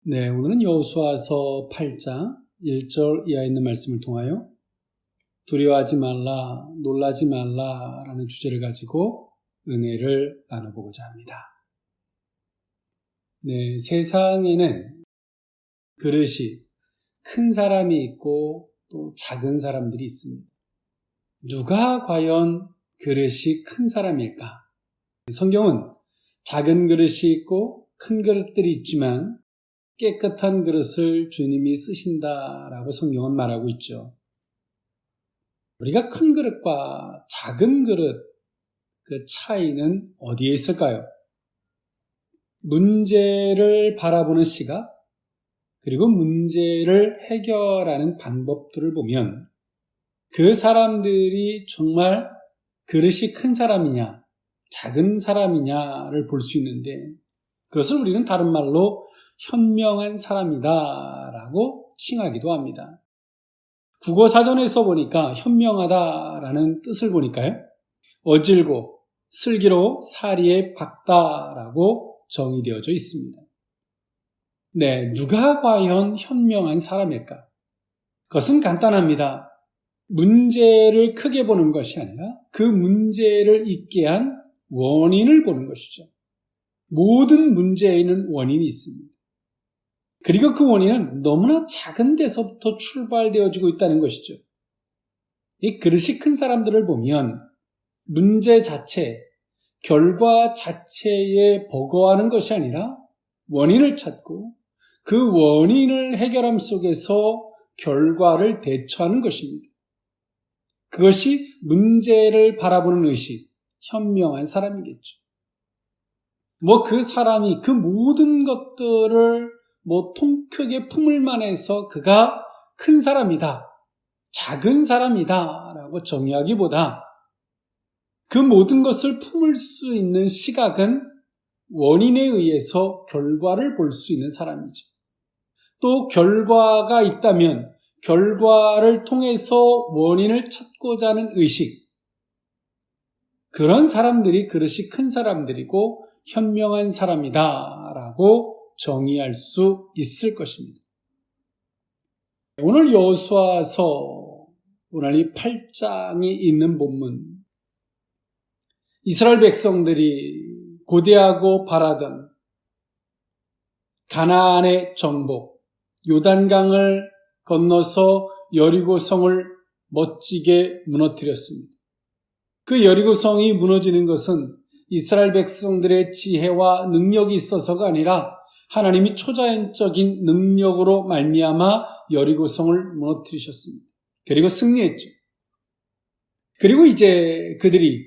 네, 오늘은 여호수아서 8장 1절 이하에 있는 말씀을 통하여 두려워하지 말라, 놀라지 말라라는 주제를 가지고 은혜를 나눠보고자 합니다. 네, 세상에는 그릇이 큰 사람이 있고 또 작은 사람들이 있습니다. 누가 과연 그릇이 큰 사람일까? 성경은 작은 그릇이 있고 큰 그릇들이 있지만 깨끗한 그릇을 주님이 쓰신다라고 성경은 말하고 있죠. 우리가 큰 그릇과 작은 그릇, 그 차이는 어디에 있을까요? 문제를 바라보는 시각, 그리고 문제를 해결하는 방법들을 보면 그 사람들이 정말 그릇이 큰 사람이냐, 작은 사람이냐를 볼 수 있는데 그것을 우리는 다른 말로 현명한 사람이다라고 칭하기도 합니다. 국어사전에서 보니까 현명하다라는 뜻을 보니까요, 어질고 슬기로 사리에 박다라고 정의되어져 있습니다. 네, 누가 과연 현명한 사람일까? 그것은 간단합니다. 문제를 크게 보는 것이 아니라 그 문제를 있게 한 원인을 보는 것이죠. 모든 문제에는 원인이 있습니다. 그리고 그 원인은 너무나 작은 데서부터 출발되어지고 있다는 것이죠. 이 그릇이 큰 사람들을 보면 문제 자체, 결과 자체에 버거워하는 것이 아니라 원인을 찾고 그 원인을 해결함 속에서 결과를 대처하는 것입니다. 그것이 문제를 바라보는 의식, 현명한 사람이겠죠. 그 사람이 그 모든 것들을 통 크게 품을 만해서 그가 큰 사람이다, 작은 사람이다 라고 정의하기보다 그 모든 것을 품을 수 있는 시각은 원인에 의해서 결과를 볼 수 있는 사람이죠. 또 결과가 있다면 결과를 통해서 원인을 찾고자 하는 의식, 그런 사람들이 그릇이 큰 사람들이고 현명한 사람이다라고 정의할 수 있을 것입니다. 오늘 여호수아서 오늘 이 8장이 있는 본문, 이스라엘 백성들이 고대하고 바라던 가나안의 정복, 요단강을 건너서 여리고성을 멋지게 무너뜨렸습니다. 그 여리고성이 무너지는 것은 이스라엘 백성들의 지혜와 능력이 있어서가 아니라 하나님이 초자연적인 능력으로 말미암아 여리고성을 무너뜨리셨습니다. 그리고 승리했죠. 그리고 이제 그들이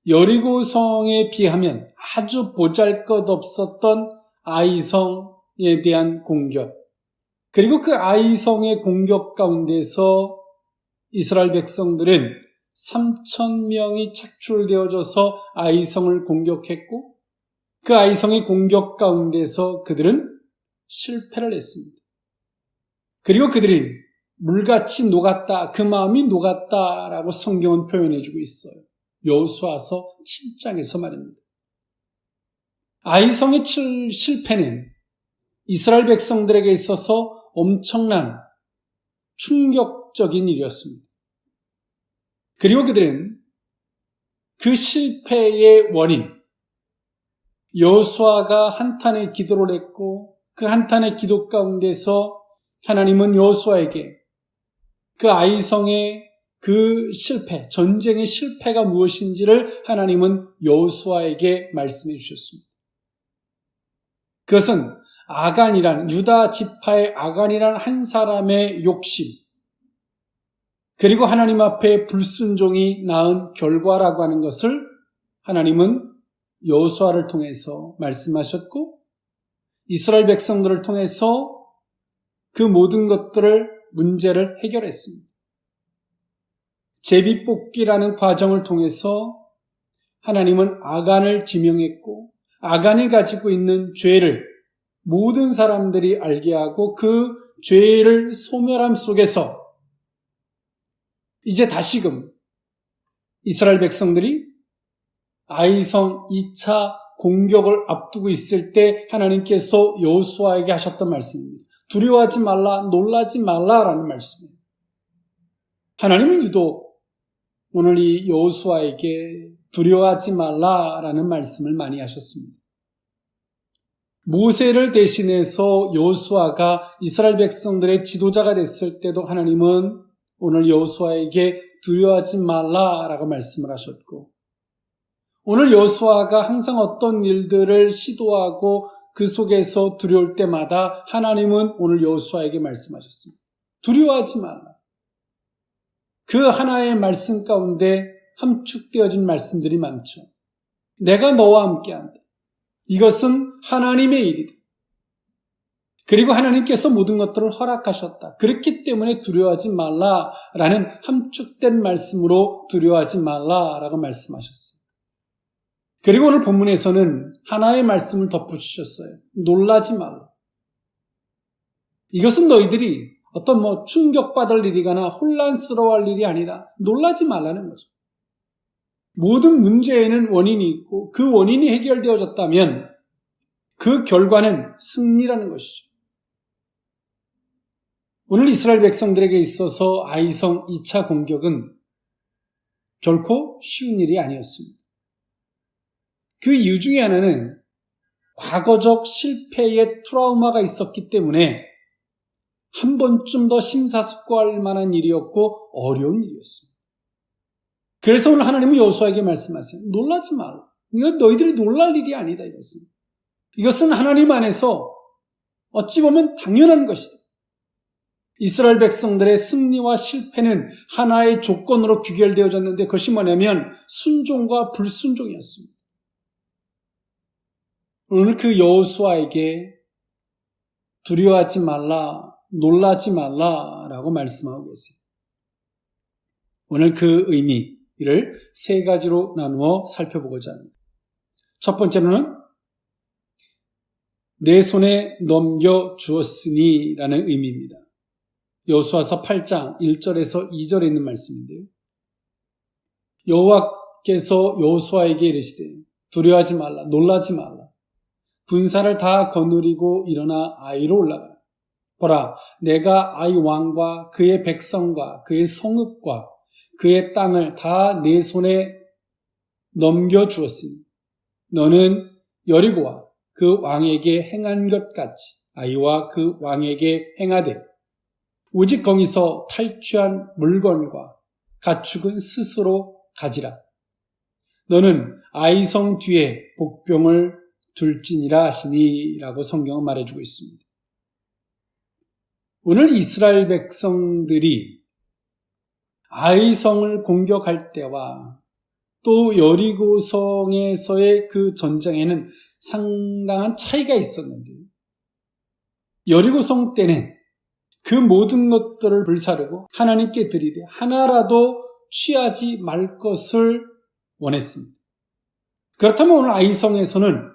여리고성에 비하면 아주 보잘것없었던 아이성에 대한 공격, 그리고 그 아이성의 공격 가운데서 이스라엘 백성들은 3,000명이 착출되어져서 아이성을 공격했고 그 아이성의 공격 가운데서 그들은 실패를 했습니다. 그리고 그들이 물같이 녹았다, 그 마음이 녹았다라고 성경은 표현해주고 있어요. 여호수아서 7장에서 말입니다. 아이성의 실패는 이스라엘 백성들에게 있어서 엄청난 충격적인 일이었습니다. 그리고 그들은 그 실패의 원인, 여호수아가 한탄의 기도를 했고 그 한탄의 기도 가운데서 하나님은 여호수아에게 그 아이성의 그 실패, 전쟁의 실패가 무엇인지를 하나님은 여호수아에게 말씀해 주셨습니다. 그것은 아간이란, 유다 지파의 아간이란 한 사람의 욕심, 그리고 하나님 앞에 불순종이 낳은 결과라고 하는 것을 하나님은 여호수아를 통해서 말씀하셨고 이스라엘 백성들을 통해서 그 모든 것들을, 문제를 해결했습니다. 제비뽑기라는 과정을 통해서 하나님은 아간을 지명했고 아간이 가지고 있는 죄를 모든 사람들이 알게 하고 그 죄를 소멸함 속에서 이제 다시금 이스라엘 백성들이 아이성 2차 공격을 앞두고 있을 때 하나님께서 여호수아에게 하셨던 말씀입니다. 두려워하지 말라, 놀라지 말라라는 말씀이에요. 하나님은 유독 오늘 이 여호수아에게 두려워하지 말라라는 말씀을 많이 하셨습니다. 모세를 대신해서 여호수아가 이스라엘 백성들의 지도자가 됐을 때도 하나님은 오늘 여호수아에게 두려워하지 말라라고 말씀을 하셨고, 오늘 여호수아가 항상 어떤 일들을 시도하고 그 속에서 두려울 때마다 하나님은 오늘 여호수아에게 말씀하셨습니다. 두려워하지 말라. 그 하나의 말씀 가운데 함축되어진 말씀들이 많죠. 내가 너와 함께한다. 이것은 하나님의 일이다. 그리고 하나님께서 모든 것들을 허락하셨다. 그렇기 때문에 두려워하지 말라라는 함축된 말씀으로 두려워하지 말라라고 말씀하셨어요. 그리고 오늘 본문에서는 하나의 말씀을 덧붙이셨어요. 놀라지 말라. 이것은 너희들이 어떤 충격받을 일이거나 혼란스러워할 일이 아니라 놀라지 말라는 거죠. 모든 문제에는 원인이 있고 그 원인이 해결되어졌다면 그 결과는 승리라는 것이죠. 오늘 이스라엘 백성들에게 있어서 아이성 2차 공격은 결코 쉬운 일이 아니었습니다. 그 이유 중에 하나는 과거적 실패의 트라우마가 있었기 때문에 한 번쯤 더 심사숙고할 만한 일이었고 어려운 일이었습니다. 그래서 오늘 하나님은 여호수아에게 말씀하세요. 놀라지 말라. 이건 너희들이 놀랄 일이 아니다. 이것은 하나님 안에서 어찌 보면 당연한 것이다. 이스라엘 백성들의 승리와 실패는 하나의 조건으로 귀결되어졌는데 그것이 뭐냐면 순종과 불순종이었습니다. 오늘 그 여호수아에게 두려워하지 말라, 놀라지 말라라고 말씀하고 계세요. 오늘 그 의미를 세 가지로 나누어 살펴보고자 합니다. 첫 번째로는 내 손에 넘겨주었으니 라는 의미입니다. 여호수아서 8장 1절에서 2절에 있는 말씀인데요. 여호와께서 여호수아에게 이르시되 두려워하지 말라, 놀라지 말라. 군사를 다 거느리고 일어나 아이로 올라가라. 보라, 내가 아이 왕과 그의 백성과 그의 성읍과 그의 땅을 다 내 손에 넘겨주었으니 너는 여리고와 그 왕에게 행한 것 같이 아이와 그 왕에게 행하되 오직 거기서 탈취한 물건과 가축은 스스로 가지라. 너는 아이성 뒤에 복병을 둘지니라 하시니 라고 성경은 말해주고 있습니다. 오늘 이스라엘 백성들이 아이성을 공격할 때와 또 여리고성에서의 그 전쟁에는 상당한 차이가 있었는데요. 여리고성 때는 그 모든 것들을 불사르고 하나님께 드리되 하나라도 취하지 말 것을 원했습니다. 그렇다면 오늘 아이성에서는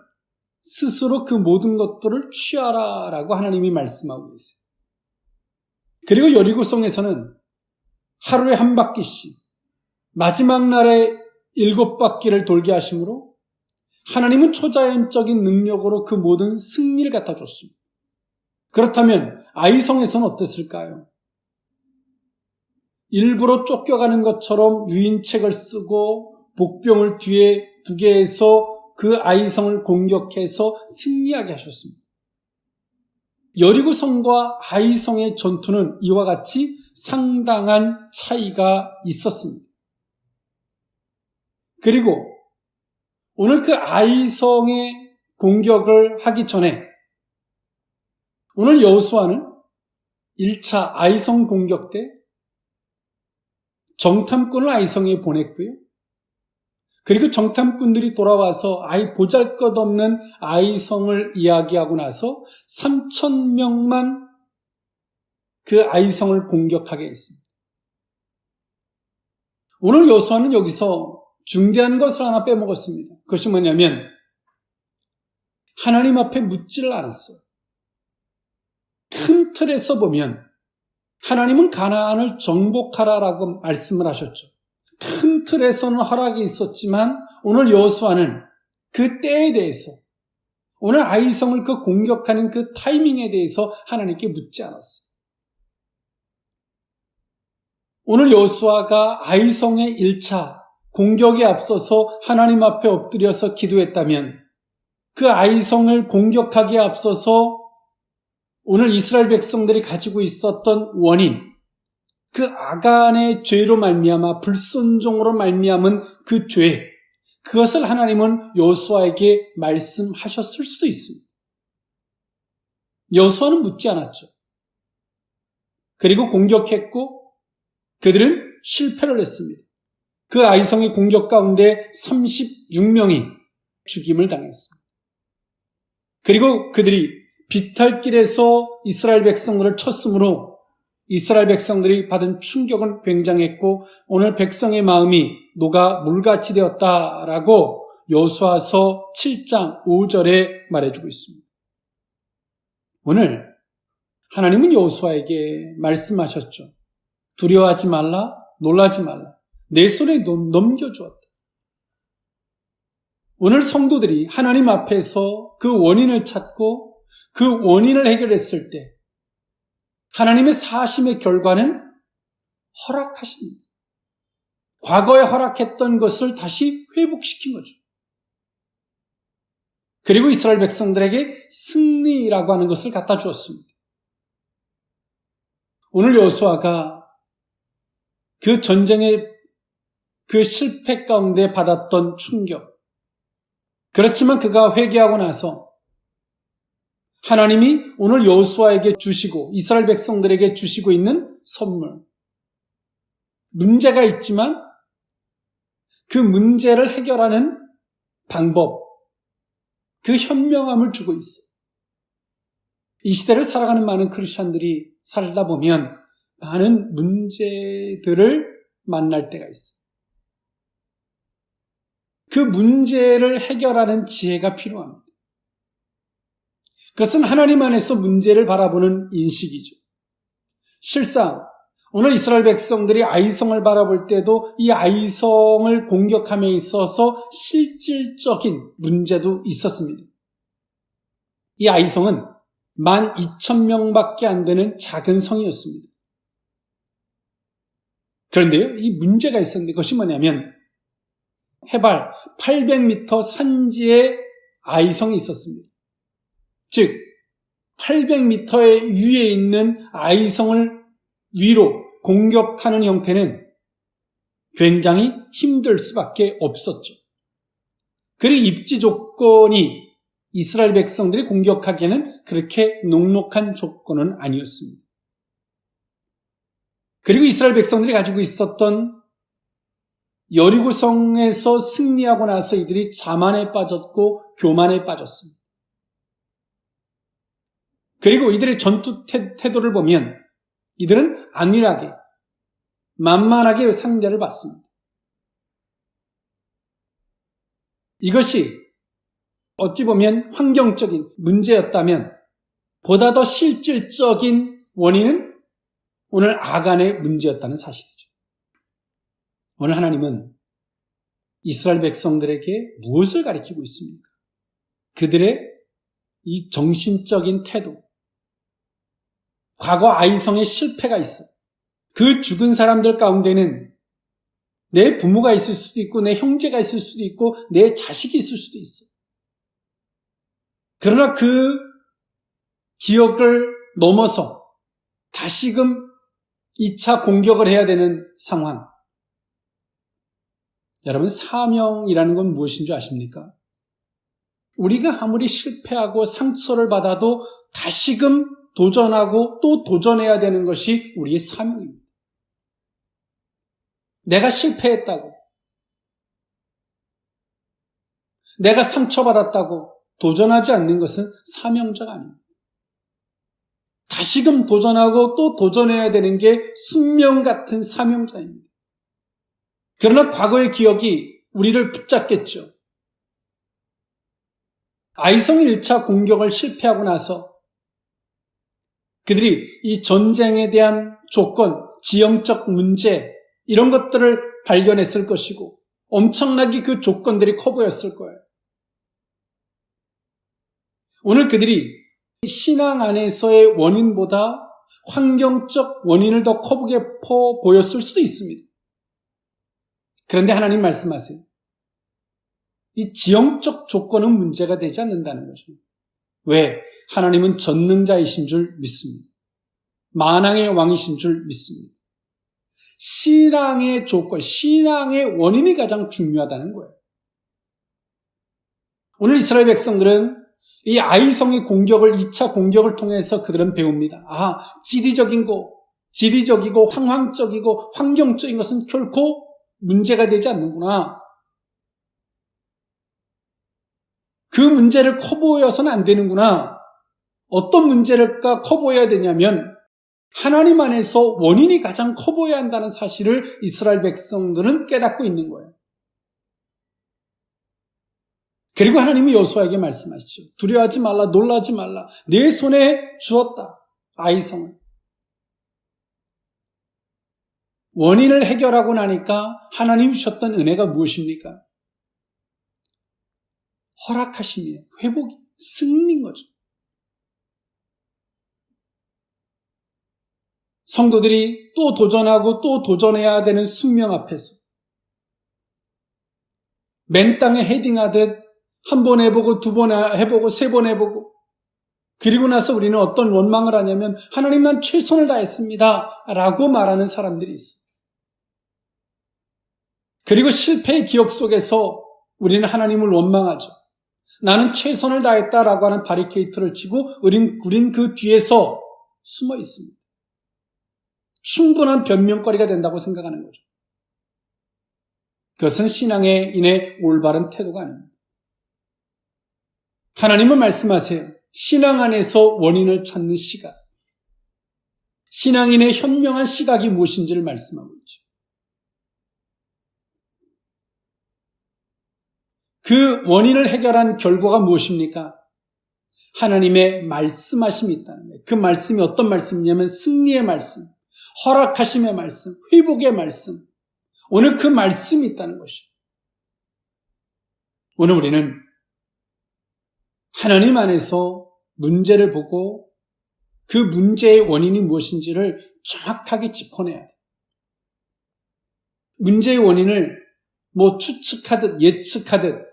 스스로 그 모든 것들을 취하라라고 하나님이 말씀하고 계세요. 그리고 여리고성에서는 하루에 한 바퀴씩 마지막 날에 7바퀴를 돌게 하심으로 하나님은 초자연적인 능력으로 그 모든 승리를 갖다 줬습니다. 그렇다면 아이성에서는 어땠을까요? 일부러 쫓겨가는 것처럼 유인책을 쓰고 복병을 뒤에 두게 해서 그 아이성을 공격해서 승리하게 하셨습니다. 여리고성과 아이성의 전투는 이와 같이 상당한 차이가 있었습니다. 그리고 오늘 그 아이성의 공격을 하기 전에 오늘 여호수아는 1차 아이성 공격 때 정탐꾼을 아이성에 보냈고요. 그리고 정탐꾼들이 돌아와서 보잘것없는 아이성을 이야기하고 나서 3,000명만 그 아이성을 공격하게 했습니다. 오늘 여호수아는 여기서 중대한 것을 하나 빼먹었습니다. 그것이 뭐냐면 하나님 앞에 묻지를 않았어요. 큰 틀에서 보면 하나님은 가나안을 정복하라라고 말씀을 하셨죠. 큰 틀에서는 허락이 있었지만 오늘 여호수아는 그 때에 대해서, 오늘 아이성을 그 공격하는 그 타이밍에 대해서 하나님께 묻지 않았어요. 오늘 여호수아가 아이성의 1차 공격에 앞서서 하나님 앞에 엎드려서 기도했다면, 그 아이성을 공격하기에 앞서서 오늘 이스라엘 백성들이 가지고 있었던 원인, 그 아간의 죄로 말미암아 불순종으로 말미암은 그 죄, 그것을 하나님은 여호수아에게 말씀하셨을 수도 있습니다. 여호수아는 묻지 않았죠. 그리고 공격했고 그들은 실패를 했습니다. 그 아이성의 공격 가운데 36명이 죽임을 당했습니다. 그리고 그들이 비탈길에서 이스라엘 백성들을 쳤으므로 이스라엘 백성들이 받은 충격은 굉장했고 오늘 백성의 마음이 녹아 물같이 되었다라고 여호수아서 7장 5절에 말해주고 있습니다. 오늘 하나님은 여호수아에게 말씀하셨죠. 두려워하지 말라, 놀라지 말라. 내 손에 넘겨주었다. 오늘 성도들이 하나님 앞에서 그 원인을 찾고 그 원인을 해결했을 때 하나님의 사심의 결과는 허락하십니다. 과거에 허락했던 것을 다시 회복시킨 거죠. 그리고 이스라엘 백성들에게 승리라고 하는 것을 갖다 주었습니다. 오늘 여호수아가 그 전쟁의 그 실패 가운데 받았던 충격, 그렇지만 그가 회개하고 나서 하나님이 오늘 여호수아에게 주시고 이스라엘 백성들에게 주시고 있는 선물, 문제가 있지만 그 문제를 해결하는 방법, 그 현명함을 주고 있어요. 이 시대를 살아가는 많은 크리스천들이 살다 보면 많은 문제들을 만날 때가 있어요. 그 문제를 해결하는 지혜가 필요합니다. 그것은 하나님 안에서 문제를 바라보는 인식이죠. 실상 오늘 이스라엘 백성들이 아이성을 바라볼 때도 이 아이성을 공격함에 있어서 실질적인 문제도 있었습니다. 이 아이성은 12,000명밖에 안 되는 작은 성이었습니다. 그런데요, 이 문제가 있었는데 그것이 뭐냐면 해발 800m 산지에 아이성이 있었습니다. 즉 800m의 위에 있는 아이성을 위로 공격하는 형태는 굉장히 힘들 수밖에 없었죠. 그리고 입지 조건이 이스라엘 백성들이 공격하기에는 그렇게 녹록한 조건은 아니었습니다. 그리고 이스라엘 백성들이 가지고 있었던 여리고성에서 승리하고 나서 이들이 자만에 빠졌고 교만에 빠졌습니다. 그리고 이들의 전투 태도를 보면 이들은 안일하게, 만만하게 상대를 받습니다. 이것이 어찌 보면 환경적인 문제였다면 보다 더 실질적인 원인은 오늘 아간의 문제였다는 사실이죠. 오늘 하나님은 이스라엘 백성들에게 무엇을 가리키고 있습니까? 그들의 이 정신적인 태도, 과거 아이성의 실패가 있어. 그 죽은 사람들 가운데는 내 부모가 있을 수도 있고 내 형제가 있을 수도 있고 내 자식이 있을 수도 있어. 그러나 그 기억을 넘어서 다시금 2차 공격을 해야 되는 상황. 여러분, 사명이라는 건 무엇인 줄 아십니까? 우리가 아무리 실패하고 상처를 받아도 다시금 도전하고 또 도전해야 되는 것이 우리의 사명입니다. 내가 실패했다고, 내가 상처받았다고 도전하지 않는 것은 사명자가 아닙니다. 다시금 도전하고 또 도전해야 되는 게 숙명 같은 사명자입니다. 그러나 과거의 기억이 우리를 붙잡겠죠. 아이성 1차 공격을 실패하고 나서 그들이 이 전쟁에 대한 조건, 지형적 문제 이런 것들을 발견했을 것이고 엄청나게 그 조건들이 커 보였을 거예요. 오늘 그들이 신앙 안에서의 원인보다 환경적 원인을 더 커보게 보였을 수도 있습니다. 그런데 하나님 말씀하세요. 이 지형적 조건은 문제가 되지 않는다는 거죠. 왜? 하나님은 전능자이신 줄 믿습니다. 만왕의 왕이신 줄 믿습니다. 신앙의 조건, 신앙의 원인이 가장 중요하다는 거예요. 오늘 이스라엘 백성들은 이 아이성의 공격을 2차 공격을 통해서 그들은 배웁니다. 지리적이고 상황적이고 환경적인 것은 결코 문제가 되지 않는구나. 그 문제를 커보여서는 안 되는구나. 어떤 문제를까 커보여야 되냐면 하나님 안에서 원인이 가장 커보여야 한다는 사실을 이스라엘 백성들은 깨닫고 있는 거예요. 그리고 하나님이 여호수아에게 말씀하시죠. 두려워하지 말라, 놀라지 말라. 내 손에 주었다. 아이성을. 원인을 해결하고 나니까 하나님 주셨던 은혜가 무엇입니까? 허락하심이에요. 회복이, 승리인 거죠. 성도들이 또 도전하고 또 도전해야 되는 숙명 앞에서 맨 땅에 헤딩하듯 한 번 해보고 두 번 해보고 세 번 해보고 그리고 나서 우리는 어떤 원망을 하냐면 하나님 난 최선을 다했습니다 라고 말하는 사람들이 있어요. 그리고 실패의 기억 속에서 우리는 하나님을 원망하죠. 나는 최선을 다했다라고 하는 바리케이트를 치고 우린 그 뒤에서 숨어 있습니다. 충분한 변명거리가 된다고 생각하는 거죠. 그것은 신앙에 인해 올바른 태도가 아닙니다. 하나님은 말씀하세요. 신앙 안에서 원인을 찾는 시각. 신앙인의 현명한 시각이 무엇인지를 말씀하고 있죠. 그 원인을 해결한 결과가 무엇입니까? 하나님의 말씀하심이 있다는 거예요. 그 말씀이 어떤 말씀이냐면 승리의 말씀, 허락하심의 말씀, 회복의 말씀. 오늘 그 말씀이 있다는 것이죠. 오늘 우리는 하나님 안에서 문제를 보고 그 문제의 원인이 무엇인지를 정확하게 짚어내야 돼요. 문제의 원인을 추측하듯 예측하듯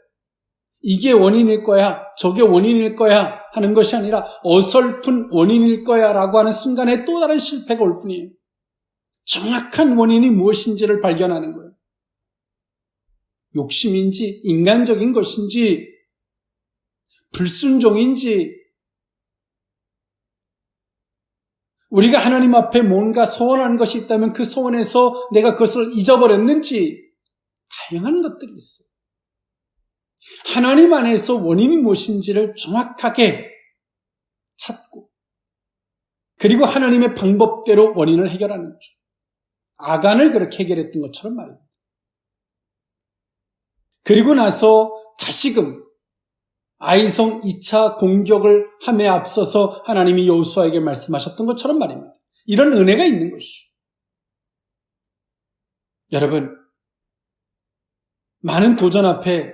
이게 원인일 거야, 저게 원인일 거야 하는 것이 아니라 어설픈 원인일 거야 라고 하는 순간에 또 다른 실패가 올 뿐이에요. 정확한 원인이 무엇인지를 발견하는 거예요. 욕심인지 인간적인 것인지 불순종인지 우리가 하나님 앞에 뭔가 소원하는 것이 있다면 그 소원에서 내가 그것을 잊어버렸는지 다양한 것들이 있어요. 하나님 안에서 원인이 무엇인지를 정확하게 찾고 그리고 하나님의 방법대로 원인을 해결하는 거죠. 아간을 그렇게 해결했던 것처럼 말입니다. 그리고 나서 다시금 아이성 2차 공격을 함에 앞서서 하나님이 여호수아에게 말씀하셨던 것처럼 말입니다. 이런 은혜가 있는 것이죠. 여러분, 많은 도전 앞에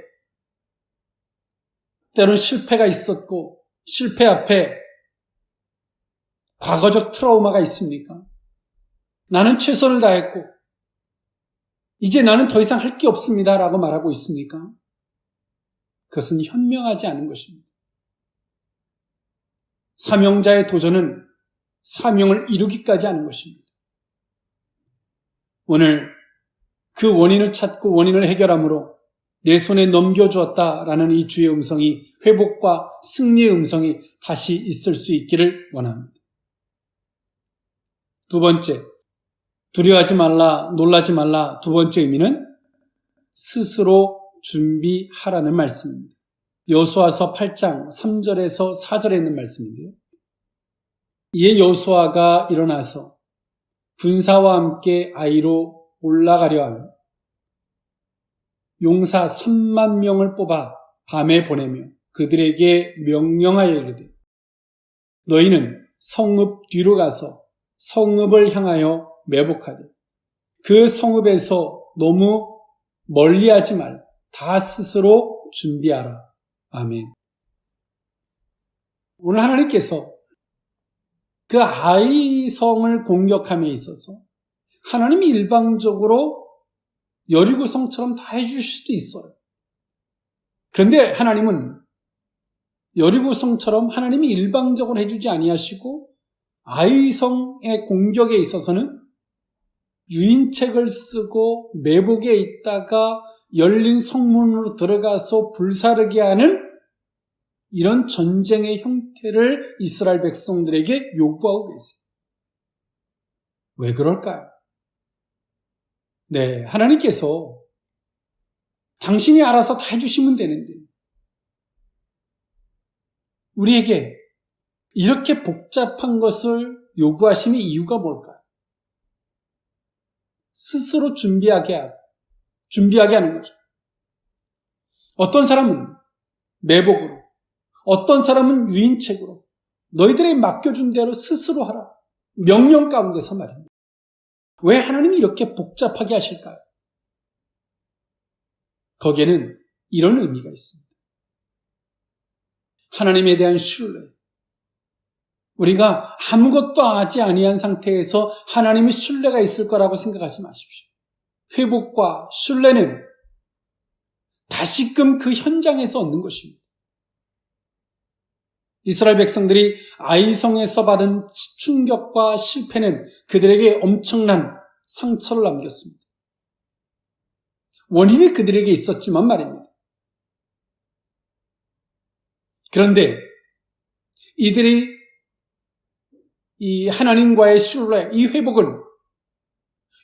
때로는 실패가 있었고 실패 앞에 과거적 트라우마가 있습니까? 나는 최선을 다했고 이제 나는 더 이상 할 게 없습니다 라고 말하고 있습니까? 그것은 현명하지 않은 것입니다. 사명자의 도전은 사명을 이루기까지 하는 것입니다. 오늘 그 원인을 찾고 원인을 해결함으로 내 손에 넘겨주었다라는 이 주의 음성이 회복과 승리의 음성이 다시 있을 수 있기를 원합니다. 두 번째, 두려워하지 말라, 놀라지 말라. 두 번째 의미는 스스로 준비하라는 말씀입니다. 여호수아서 8장 3절에서 4절에 있는 말씀인데요. 이에 여호수아가 일어나서 군사와 함께 아이로 올라가려 하며 용사 3만 명을 뽑아 밤에 보내며 그들에게 명령하여 이르되 너희는 성읍 뒤로 가서 성읍을 향하여 매복하되 그 성읍에서 너무 멀리하지 말고 다 스스로 준비하라. 아멘. 오늘 하나님께서 그 아이성을 공격함에 있어서 하나님이 일방적으로 여리고성처럼 다 해주실 수도 있어요. 그런데 하나님은 여리고성처럼 하나님이 일방적으로 해주지 아니하시고 아이성의 공격에 있어서는 유인책을 쓰고 매복에 있다가 열린 성문으로 들어가서 불사르게 하는 이런 전쟁의 형태를 이스라엘 백성들에게 요구하고 계세요. 왜 그럴까요? 네, 하나님께서 당신이 알아서 다 해주시면 되는데 우리에게 이렇게 복잡한 것을 요구하시는 이유가 뭘까요? 스스로 준비하게 하는 거죠. 어떤 사람은 매복으로, 어떤 사람은 유인책으로 너희들에게 맡겨준 대로 스스로 하라. 명령 가운데서 말입니다. 왜 하나님이 이렇게 복잡하게 하실까요? 거기에는 이런 의미가 있습니다. 하나님에 대한 신뢰. 우리가 아무것도 하지 아니한 상태에서 하나님의 신뢰가 있을 거라고 생각하지 마십시오. 회복과 신뢰는 다시금 그 현장에서 얻는 것입니다. 이스라엘 백성들이 아이성에서 받은 충격과 실패는 그들에게 엄청난 상처를 남겼습니다. 원인이 그들에게 있었지만 말입니다. 그런데 이들이 이 하나님과의 신뢰, 이 회복은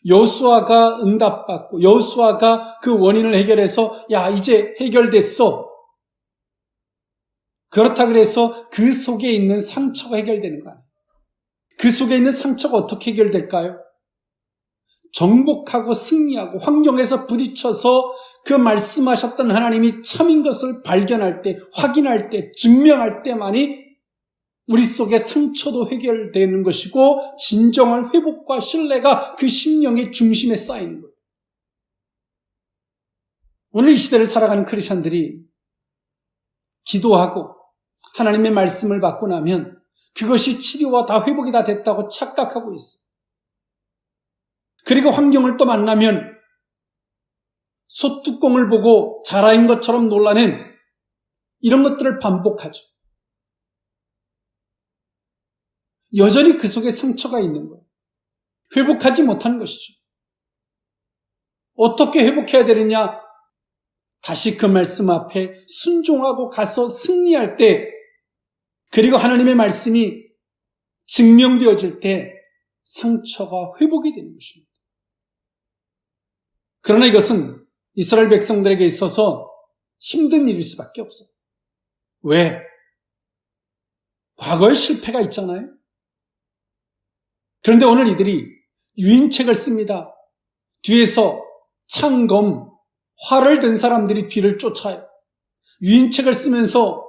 여호수아가 응답받고 여호수아가 그 원인을 해결해서 야 이제 해결됐어. 그렇다 그래서 그 속에 있는 상처가 해결되는 거 아니에요. 그 속에 있는 상처가 어떻게 해결될까요? 정복하고 승리하고 환경에서 부딪혀서 그 말씀하셨던 하나님이 참인 것을 발견할 때, 확인할 때, 증명할 때만이 우리 속의 상처도 해결되는 것이고 진정한 회복과 신뢰가 그 심령의 중심에 쌓이는 거예요. 오늘 이 시대를 살아가는 크리스천들이 기도하고 하나님의 말씀을 받고 나면 그것이 치료와 다 회복이 다 됐다고 착각하고 있어요. 그리고 환경을 또 만나면 소뚜껑을 보고 자라인 것처럼 놀라는 이런 것들을 반복하죠. 여전히 그 속에 상처가 있는 거예요. 회복하지 못하는 것이죠. 어떻게 회복해야 되느냐? 다시 그 말씀 앞에 순종하고 가서 승리할 때, 그리고 하나님의 말씀이 증명되어질 때 상처가 회복이 되는 것입니다. 그러나 이것은 이스라엘 백성들에게 있어서 힘든 일일 수밖에 없어요. 왜? 과거의 실패가 있잖아요. 그런데 오늘 이들이 유인책을 씁니다. 뒤에서 창검, 활을 든 사람들이 뒤를 쫓아요. 유인책을 쓰면서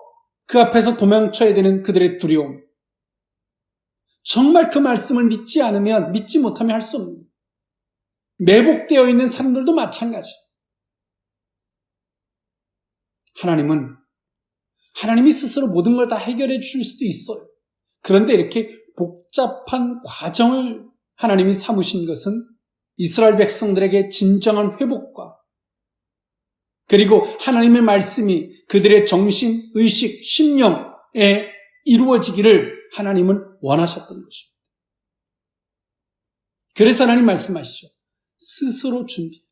그 앞에서 도망쳐야 되는 그들의 두려움. 정말 그 말씀을 믿지 않으면, 믿지 못하면 할 수 없는 거예요. 매복되어 있는 사람들도 마찬가지. 하나님이 스스로 모든 걸 다 해결해 주실 수도 있어요. 그런데 이렇게 복잡한 과정을 하나님이 삼으신 것은 이스라엘 백성들에게 진정한 회복과 그리고 하나님의 말씀이 그들의 정신, 의식, 심령에 이루어지기를 하나님은 원하셨던 것입니다. 그래서 하나님 말씀하시죠. 스스로 준비.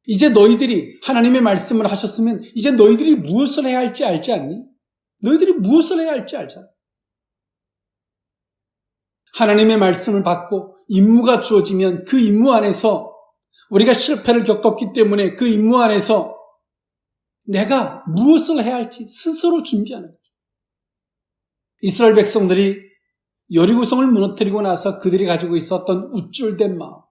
이제 너희들이 하나님의 말씀을 하셨으면 이제 너희들이 무엇을 해야 할지 알지 않니? 너희들이 무엇을 해야 할지 알잖아. 하나님의 말씀을 받고 임무가 주어지면 그 임무 안에서 우리가 실패를 겪었기 때문에 그 임무 안에서 내가 무엇을 해야 할지 스스로 준비하는 거죠. 이스라엘 백성들이 여리고성을 무너뜨리고 나서 그들이 가지고 있었던 우쭐된 마음,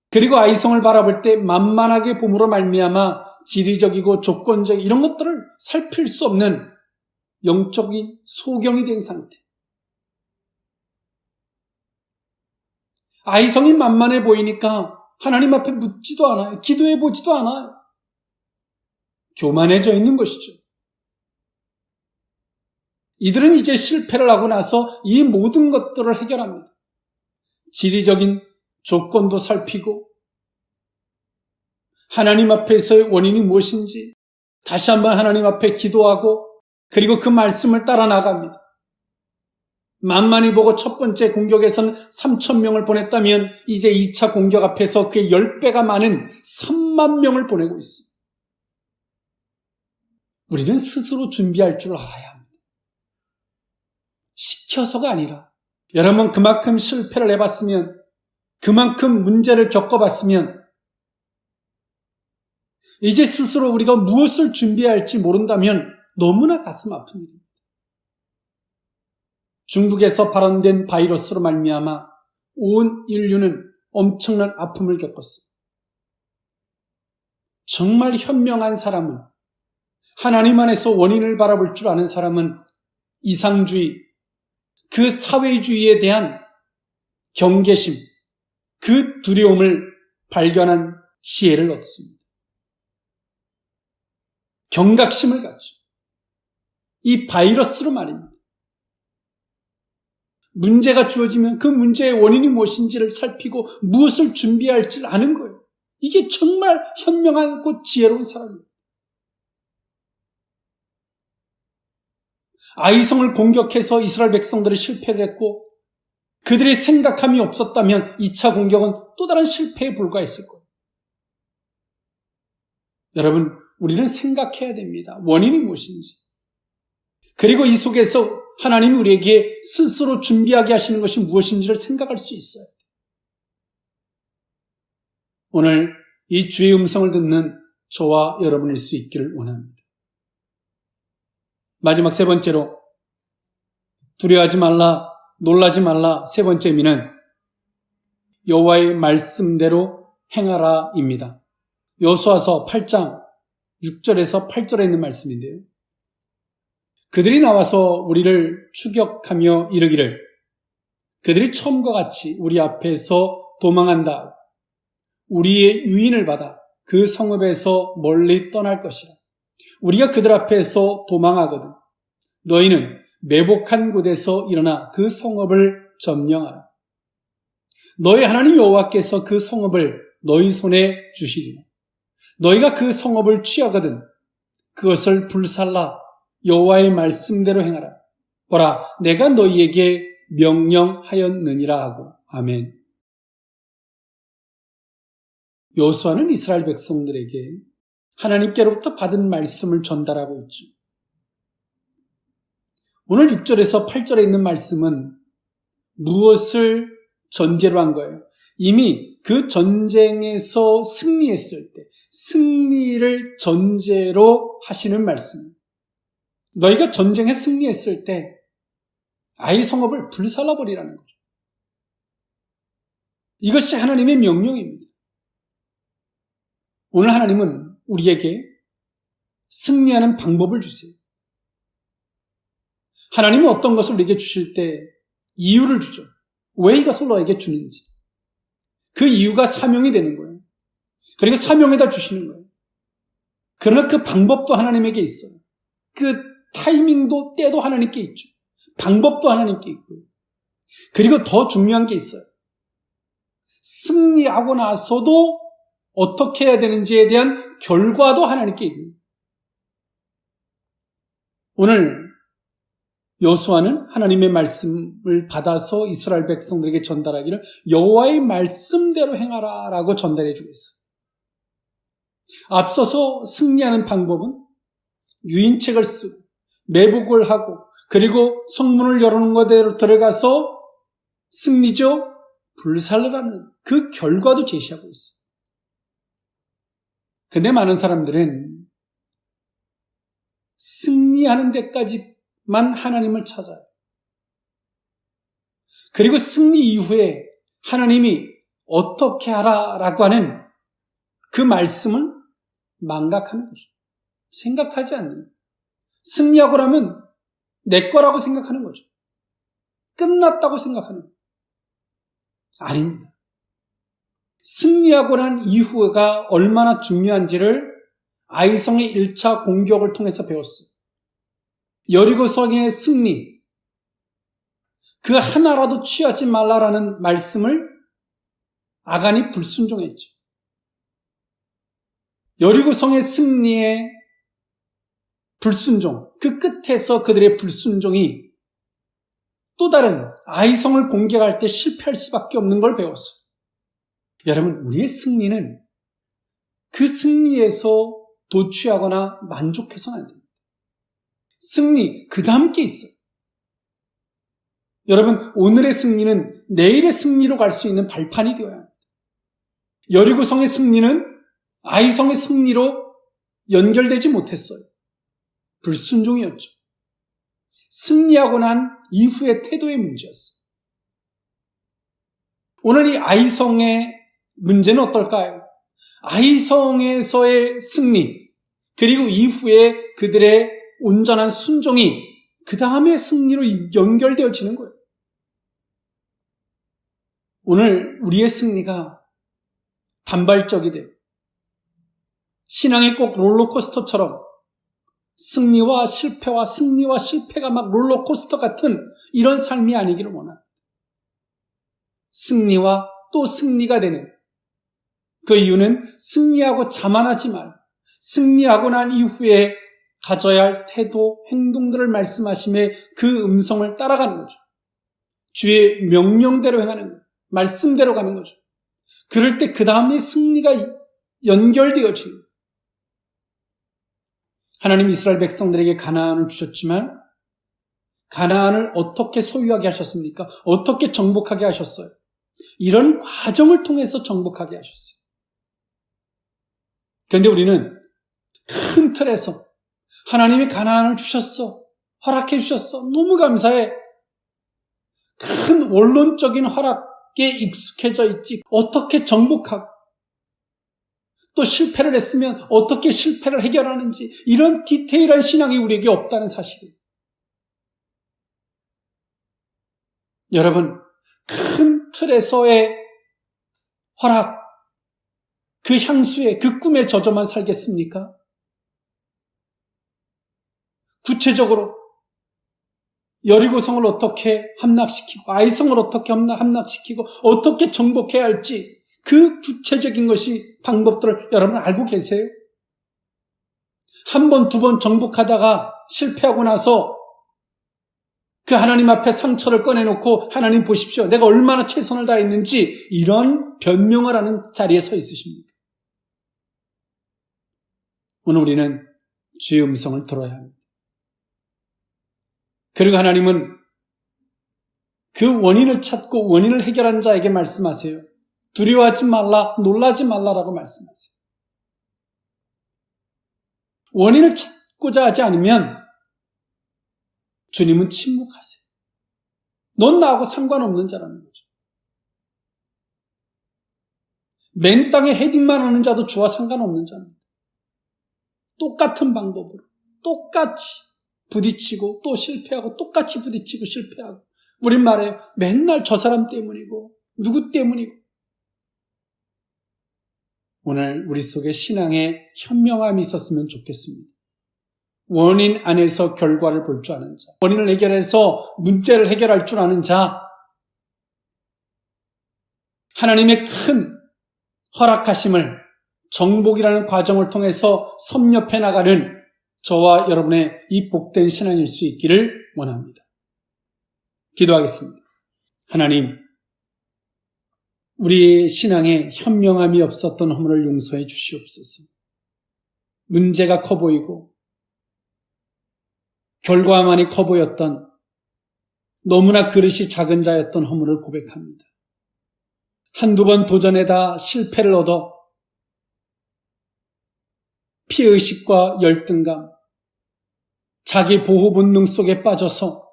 그리고 아이성을 바라볼 때 만만하게 봄으로 말미암아 지리적이고 조건적 이런 것들을 살필 수 없는 영적인 소경이 된 상태. 아이성이 만만해 보이니까 하나님 앞에 묻지도 않아요. 기도해 보지도 않아요. 교만해져 있는 것이죠. 이들은 이제 실패를 하고 나서 이 모든 것들을 해결합니다. 지리적인 조건도 살피고 하나님 앞에서의 원인이 무엇인지 다시 한번 하나님 앞에 기도하고 그리고 그 말씀을 따라 나갑니다. 만만히 보고 첫 번째 공격에서는 3,000명을 보냈다면 이제 2차 공격 앞에서 그의 10배가 많은 3만 명을 보내고 있습니다. 우리는 스스로 준비할 줄 알아야 합니다. 시켜서가 아니라 여러분 그만큼 실패를 해봤으면 그만큼 문제를 겪어봤으면 이제 스스로 우리가 무엇을 준비해야 할지 모른다면 너무나 가슴 아픈 일입니다. 중국에서 발원된 바이러스로 말미암아 온 인류는 엄청난 아픔을 겪었어요. 정말 현명한 사람은 하나님 안에서 원인을 바라볼 줄 아는 사람은 이상주의, 그 사회주의에 대한 경계심, 그 두려움을 발견한 지혜를 얻습니다. 경각심을 갖죠. 이 바이러스로 말입니다. 문제가 주어지면 그 문제의 원인이 무엇인지를 살피고 무엇을 준비해야 할지 아는 거예요. 이게 정말 현명하고 지혜로운 사람이에요. 아이성을 공격해서 이스라엘 백성들이 실패를 했고 그들의 생각함이 없었다면 2차 공격은 또 다른 실패에 불과했을 거예요. 여러분, 우리는 생각해야 됩니다. 원인이 무엇인지. 그리고 이 속에서 하나님이 우리에게 스스로 준비하게 하시는 것이 무엇인지를 생각할 수 있어요. 오늘 이 주의 음성을 듣는 저와 여러분일 수 있기를 원합니다. 마지막 세 번째로 두려워하지 말라, 놀라지 말라. 세 번째 의미는 여호와의 말씀대로 행하라입니다. 여호수아서 8장 6절에서 8절에 있는 말씀인데요. 그들이 나와서 우리를 추격하며 이르기를 그들이 처음과 같이 우리 앞에서 도망한다. 우리의 유인을 받아 그 성읍에서 멀리 떠날 것이라. 우리가 그들 앞에서 도망하거든 너희는 매복한 곳에서 일어나 그 성읍을 점령하라. 너희 하나님 여호와께서 그 성읍을 너희 손에 주시리라. 너희가 그 성읍을 취하거든 그것을 불살라 여호와의 말씀대로 행하라. 보라, 내가 너희에게 명령하였느니라 하고. 아멘. 여호수아는 이스라엘 백성들에게 하나님께로부터 받은 말씀을 전달하고 있죠. 오늘 6절에서 8절에 있는 말씀은 무엇을 전제로 한 거예요? 이미 그 전쟁에서 승리했을 때 승리를 전제로 하시는 말씀입니다. 너희가 전쟁에 승리했을 때 아이 성읍을 불살라버리라는 거죠. 이것이 하나님의 명령입니다. 오늘 하나님은 우리에게 승리하는 방법을 주세요. 하나님은 어떤 것을 우리에게 주실 때 이유를 주죠. 왜 이것을 너에게 주는지. 그 이유가 사명이 되는 거예요. 그리고 사명에다 주시는 거예요. 그러나 그 방법도 하나님에게 있어요. 그 타이밍도 때도 하나님께 있죠. 방법도 하나님께 있고요. 그리고 더 중요한 게 있어요. 승리하고 나서도 어떻게 해야 되는지에 대한 결과도 하나님께 있는 거예요. 오늘 여호수아는 하나님의 말씀을 받아서 이스라엘 백성들에게 전달하기를 여호와의 말씀대로 행하라라고 전달해 주고 있어요. 앞서서 승리하는 방법은 유인책을 쓰고 매복을 하고 그리고 성문을 열어놓은 것대로 들어가서 승리죠? 불살르라는 그 결과도 제시하고 있어요. 그런데 많은 사람들은 승리하는 데까지만 하나님을 찾아요. 그리고 승리 이후에 하나님이 어떻게 하라라고 하는 그 말씀을 망각하는 거죠. 생각하지 않는. 승리하고 나면 내 거라고 생각하는 거죠. 끝났다고 생각하는 거죠. 아닙니다. 승리하고 난 이후가 얼마나 중요한지를 아이성의 1차 공격을 통해서 배웠어요. 여리고성의 승리, 그 하나라도 취하지 말라라는 말씀을 아간이 불순종했죠. 여리고성의 승리의 불순종, 그 끝에서 그들의 불순종이 또 다른 아이성을 공격할 때 실패할 수밖에 없는 걸 배웠어요. 여러분, 우리의 승리는 그 승리에서 도취하거나 만족해서는 안 됩니다. 승리, 그 다음 게 있어요. 여러분, 오늘의 승리는 내일의 승리로 갈 수 있는 발판이 되어야 합니다. 여리고성의 승리는 아이성의 승리로 연결되지 못했어요. 불순종이었죠. 승리하고 난 이후의 태도의 문제였어요. 오늘 이 아이성의 문제는 어떨까요? 아이성에서의 승리, 그리고 이후에 그들의 온전한 순종이 그 다음의 승리로 연결되어지는 거예요. 오늘 우리의 승리가 단발적이 돼요. 신앙이 꼭 롤러코스터처럼 승리와 실패와 승리와 실패가 막 롤러코스터 같은 이런 삶이 아니기를 원합니다. 승리와 또 승리가 되는, 그 이유는 승리하고 자만하지 말, 승리하고 난 이후에 가져야 할 태도, 행동들을 말씀하심에 그 음성을 따라가는 거죠. 주의 명령대로 행하는 거예요. 말씀대로 가는 거죠. 그럴 때 그 다음에 승리가 연결되어지는 거예요. 하나님 이스라엘 백성들에게 가나안을 주셨지만 가나안을 어떻게 소유하게 하셨습니까? 어떻게 정복하게 하셨어요? 이런 과정을 통해서 정복하게 하셨어요. 그런데 우리는 큰 틀에서 하나님이 가나안을 주셨어, 허락해 주셨어, 너무 감사해, 큰 원론적인 허락에 익숙해져 있지, 어떻게 정복하고 또 실패를 했으면 어떻게 실패를 해결하는지, 이런 디테일한 신앙이 우리에게 없다는 사실이에요. 여러분, 큰 틀에서의 허락, 그 향수에, 그 꿈에 젖어만 살겠습니까? 구체적으로 여리고성을 어떻게 함락시키고 아이성을 어떻게 함락시키고 어떻게 정복해야 할지, 그 구체적인 것이 방법들을 여러분 알고 계세요? 한 번, 두 번 정복하다가 실패하고 나서 그 하나님 앞에 상처를 꺼내놓고 하나님 보십시오, 내가 얼마나 최선을 다했는지, 이런 변명을 하는 자리에 서 있으십니까? 오늘 우리는 주의 음성을 들어야 합니다. 그리고 하나님은 그 원인을 찾고 원인을 해결한 자에게 말씀하세요. 두려워하지 말라, 놀라지 말라라고 말씀하세요. 원인을 찾고자 하지 않으면 주님은 침묵하세요. 넌 나하고 상관없는 자라는 거죠. 맨 땅에 헤딩만 하는 자도 주와 상관없는 자입니다. 똑같은 방법으로 똑같이 부딪히고 또 실패하고 똑같이 부딪히고 실패하고, 우린 말해요. 맨날 저 사람 때문이고 누구 때문이고. 오늘 우리 속에 신앙의 현명함이 있었으면 좋겠습니다. 원인 안에서 결과를 볼 줄 아는 자, 원인을 해결해서 문제를 해결할 줄 아는 자, 하나님의 큰 허락하심을 정복이라는 과정을 통해서 섭렵해 나가는 저와 여러분의 이 복된 신앙일 수 있기를 원합니다. 기도하겠습니다. 하나님, 우리 신앙에 현명함이 없었던 허물을 용서해 주시옵소서. 문제가 커 보이고 결과만이 커 보였던, 너무나 그릇이 작은 자였던 허물을 고백합니다. 한두 번 도전에다 실패를 얻어 피해의식과 열등감, 자기 보호 본능 속에 빠져서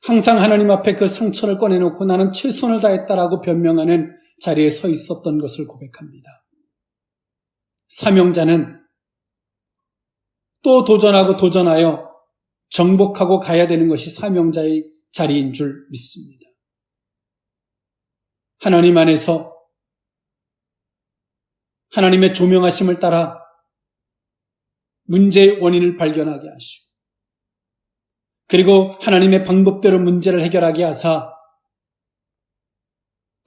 항상 하나님 앞에 그 상처를 꺼내놓고 나는 최선을 다했다라고 변명하는 자리에 서 있었던 것을 고백합니다. 사명자는 또 도전하고 도전하여 정복하고 가야 되는 것이 사명자의 자리인 줄 믿습니다. 하나님 안에서 하나님의 조명하심을 따라 문제의 원인을 발견하게 하시고 그리고 하나님의 방법대로 문제를 해결하게 하사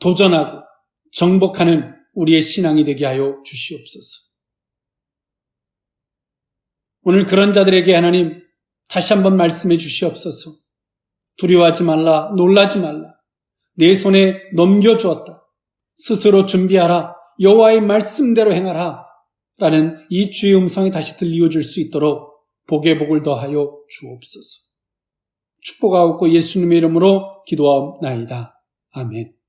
도전하고 정복하는 우리의 신앙이 되게 하여 주시옵소서. 오늘 그런 자들에게 하나님 다시 한번 말씀해 주시옵소서. 두려워하지 말라, 놀라지 말라. 내 손에 넘겨주었다. 스스로 준비하라. 여호와의 말씀대로 행하라. 라는 이 주의 음성이 다시 들려줄 수 있도록 복에 복을 더하여 주옵소서. 축복하옵고 예수님의 이름으로 기도하옵나이다. 아멘.